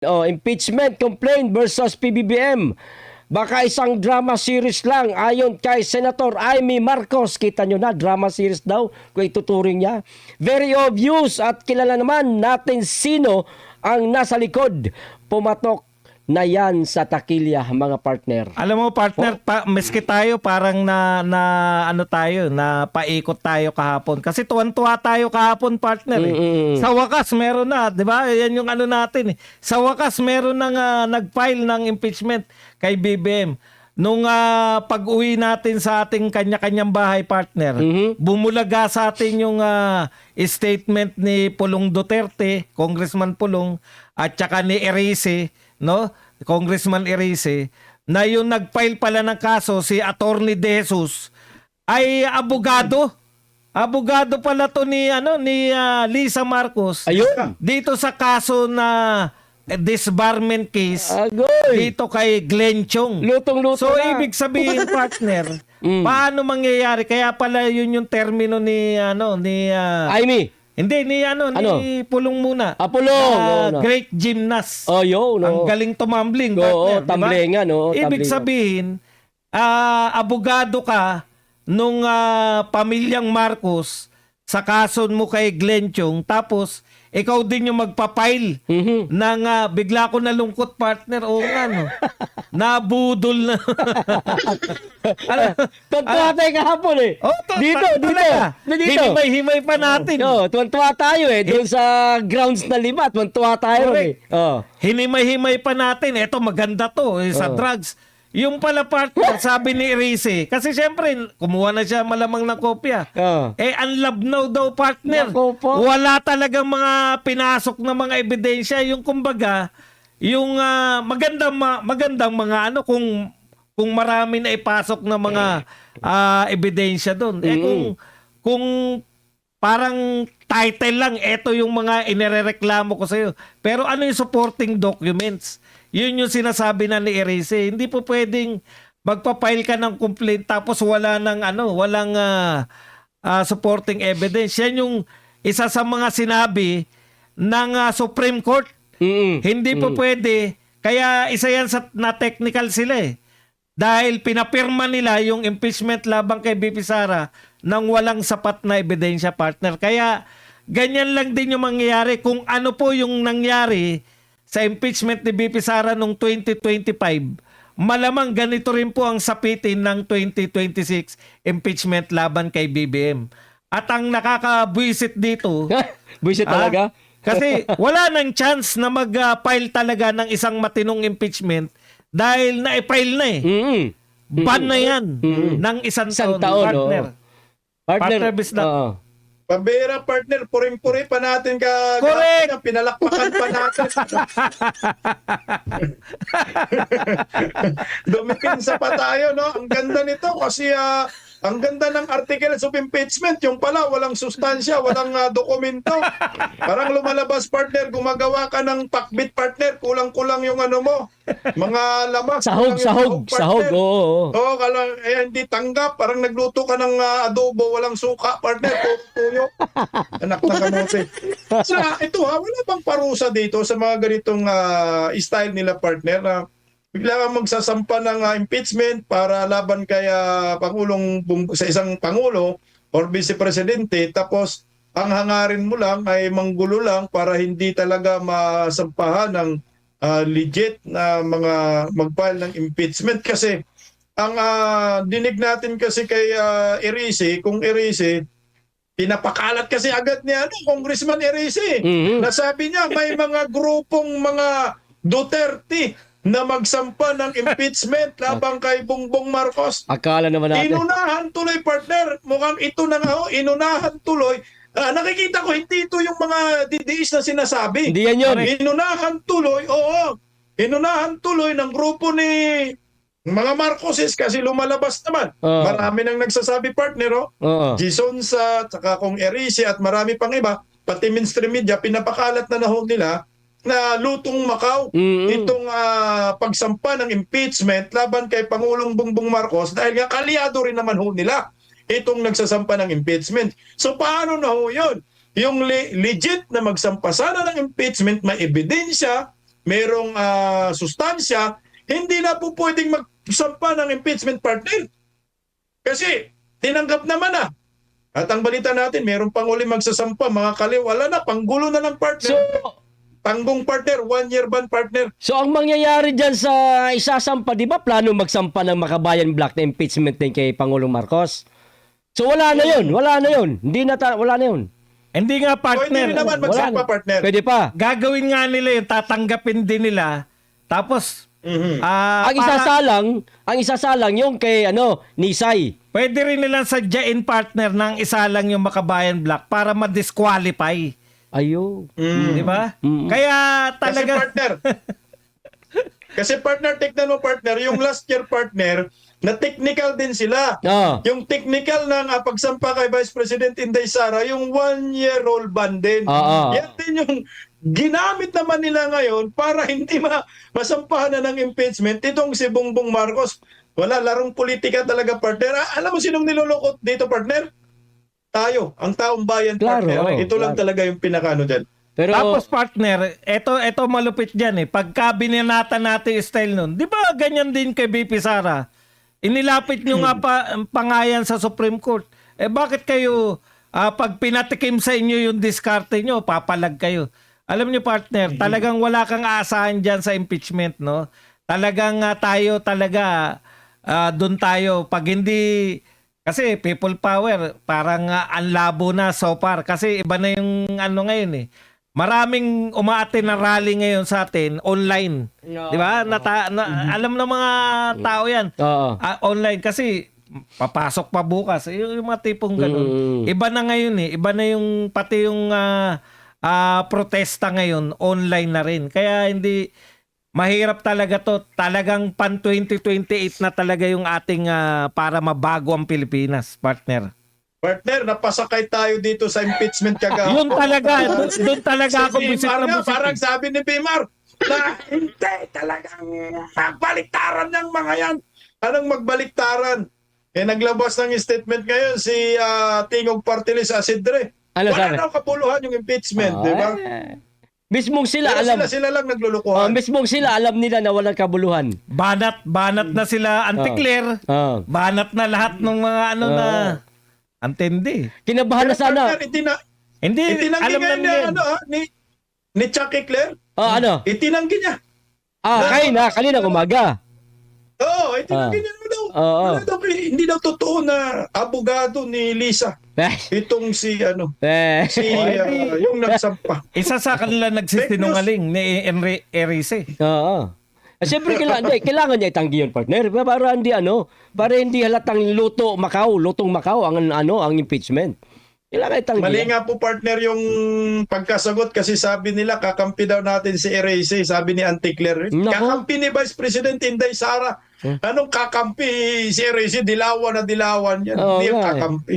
Oh, impeachment complaint versus PBBM. Baka isang drama series lang ayon kay Senator Amy Marcos. Kita nyo na, drama series daw kung ituturing niya. Very obvious at kilala naman natin sino ang nasa likod. Pumatok na yan sa takilya, mga partner. Alam mo partner, meski tayo parang na ano tayo, na paikot tayo kahapon. Kasi tuwan-tuwa tayo kahapon partner. Sa wakas meron na, 'di ba? Yan yung ano natin. Sa wakas meron nang nag-file ng impeachment kay BBM. Nung pag-uwi natin sa ating kanya-kanyang bahay partner, bumulaga sa atin yung statement ni Pulong Duterte, Congressman Pulong, at saka ni Erice, no? Congressman Erice, na yung nag-file pala ng kaso si Attorney De Jesus ay abogado. Abogado pala to ni Lisa Marcos. Ayun. Dito sa kaso na disbarment case Agoy. dito kay Glenn Chong. Lutong-luto So na. ibig sabihin partner, paano mangyayari? Kaya pala yun yung termino ni Amy. Hindi ni Pulong muna. Pulong. Great gymnast. Oh, yo, no. Ang galing tumambling, Oo, partner, tumblingan, no? Ibig Tumblingan. sabihin, abogado ka nung pamilyang Marcos sa kaso mo kay Glenn Chong, tapos ikaw din yung magpapile ng bigla ko nalungkot partner. Oo nga, no? Nabudol na. Tuwan-tuwa tayo kahapon eh. Dito. Himay-himay pa natin. Tuwan-tuwa tayo eh. Doon sa grounds na 5, tuwan-tuwa tayo eh. Hinimay-himay pa natin. Eto, maganda to sa drugs. Yung pala partner, sabi ni Erice, kasi syempre, kumuha na siya malamang ng kopya. Unlabnaw daw partner. Naku po. Wala talagang mga pinasok na mga ebidensya. Yung kumbaga, yung magandang mga kung marami na ipasok na mga ebidensya doon. Kung parang title lang, eto yung mga inirereklamo ko sa'yo. Pero ano yung supporting documents? Yun yung sinasabi na ni Erice. Hindi po pwedeng magpa-file ka ng complaint tapos walang supporting evidence. Yan yung isa sa mga sinabi ng Supreme Court. Hindi po pwede. Kaya isa yan na technical sila eh. Dahil pinapirma nila yung impeachment labang kay BP Sara nang walang sapat na ebidensya, partner. Kaya ganyan lang din yung mangyayari. Kung ano po yung nangyari sa impeachment ni BP Sara noong 2025, malamang ganito rin po ang sapitin ng 2026 impeachment laban kay BBM. At ang nakakabwisit dito, Buisit talaga? kasi wala nang chance na mag-file talaga ng isang matinong impeachment dahil na-file na eh. Ban na yan ng isang taon, partner. Partner Bisnak. Pambira partner, puring-puri pa natin Correct! Pinalakpakan pa natin. Dumipinsa pa tayo, no? Ang ganda nito kasi ang ganda ng articles of impeachment. Yung pala, walang sustansya, walang dokumento. Parang lumalabas partner, gumagawa ka ng pakbit partner, kulang-kulang yung ano mo. Mga lamas. Sahog, oo. Oo, hindi tanggap. Parang nagluto ka ng adobo, walang suka, partner, tuyo. Anak na kamote. So, ito wala bang parusa dito sa mga ganitong style nila, partner, na bigla kang magsasampa ng impeachment para laban kay sa isang pangulo or vice-presidente, tapos ang hangarin mo lang ay manggulo lang para hindi talaga masampahan ng legit na mga mag-file ng impeachment. Kasi ang dinig natin kasi kay Erice, kung Erice, pinapakalat kasi agad niya Congressman Erice. Nasabi niya may mga grupong mga Duterte na magsampa ng impeachment labang kay Bongbong Marcos. Akala naman natin. Inunahan tuloy, partner. Mukhang ito na nga, inunahan tuloy. Nakikita ko, hindi ito yung mga DDS na sinasabi. Hindi yan yun. Inunahan tuloy, oo. Inunahan tuloy ng grupo ni mga Marcoses kasi lumalabas naman. Marami nang nagsasabi, partner, Jason sa, tsaka kung Erice at marami pang iba, pati mainstream media, pinapakalat na nahog nila na lutong Macau itong pagsampa ng impeachment laban kay Pangulong Bongbong Marcos dahil nga kalyado rin naman ho nila itong nagsasampa ng impeachment. So paano na ho yun? Yung legit na magsampa sana ng impeachment, may ebidensya, merong sustansya, hindi na po pwedeng magsampa ng impeachment, partner. Kasi tinanggap naman na. At ang balita natin, meron pang uli magsasampa, mga kaliw, wala na, panggulo na ng partner. Tanggong partner, 1 year ban, partner. So ang mangyayari dyan sa isasampa, di ba plano magsampa ng Makabayan Black na impeachment din kay Pangulong Marcos? So wala na yun, wala na yun. Wala na yun. Hindi nga O hindi rin partner. naman magsampa, partner. Pwede pa. Gagawin nga nila yun, tatanggapin din nila. Tapos, Ang isasalang yung kay Nisay. pwede rin nilang sadyain partner ng isa lang yung Makabayan Black para ma-disqualify. Ayo. Di ba? Kaya talaga... Kasi partner, tignan mo partner, yung last year partner, na technical din sila. Yung technical ng pagsampa kay Vice President Inday Sara, yung 1-year-old ban din. Yan din yung ginamit naman nila ngayon para hindi masampahan na ng impeachment. Itong si Bongbong Marcos, wala, larong politika talaga partner. Alam mo sinong nilulukot dito partner? Tayo, ang taong bayan partner. Ito lang talaga yung pinakano dyan. Pero, tapos partner, eto malupit dyan eh. Pagka binanatan natin yung style nun, di ba ganyan din kay BP Sara? Inilapit nyo nga pangayan sa Supreme Court. Eh bakit kayo, pag pinatikim sa inyo yung diskarte nyo, papalag kayo? Alam nyo partner, talagang wala kang aasahan dyan sa impeachment, no? Talagang tayo doon tayo. Pag hindi, kasi people power, parang ang labo na so far. Kasi iba na yung ngayon eh. Maraming umaattend na rally ngayon sa atin online. Di ba? Alam ng mga tao yan. Online kasi papasok pa bukas. Yung mga tipong ganun. Iba na ngayon eh. Iba na yung pati yung protesta ngayon online na rin. Kaya hindi mahirap talaga to. Talagang pan 2028 na talaga yung ating para mabago ang Pilipinas, partner. Partner, napasakay tayo dito sa impeachment kagawa. Yun talaga. Doon talaga ako Si busit Bimar na nga, busit. parang sabi ni Bimar, na hindi talagang magbaliktaran ng mga yan. Anong magbaliktaran? Naglabas ng statement ngayon si Tingog Partilis Asidre. Wala daw kapuluhan yung impeachment, di ba? Mismong sila Pero alam. sila lang naglulukuhan. Mismong sila alam nila na walang kabuluhan. Banat na sila anti-clear. Banat na lahat ng mga na antindi. Kinabahan na sana. Partner, Hindi, itinanggi alam nga na niya, yan. ni Chucky Claire. Itinanggi niya. Kanina umaga. Oo, itinanggi niya daw. Hindi daw totoo na abogado ni Lisa. Itong si yung nagsampa. Isa sa kanila nagsisinungaling ni Erice. Siyempre kailangan niya itanggi yun, partner. Para hindi halatang lutong Macau ang impeachment. Kailangan itanggi. Mali nga po partner yung pagkasagot kasi sabi nila kakampi daw natin si Erice, sabi ni Auntie Claire. Kakampi ni Vice President Inday Sara. Anong kakampi si Erice? Dilawan na dilawan yan. Hindi yung kakampi.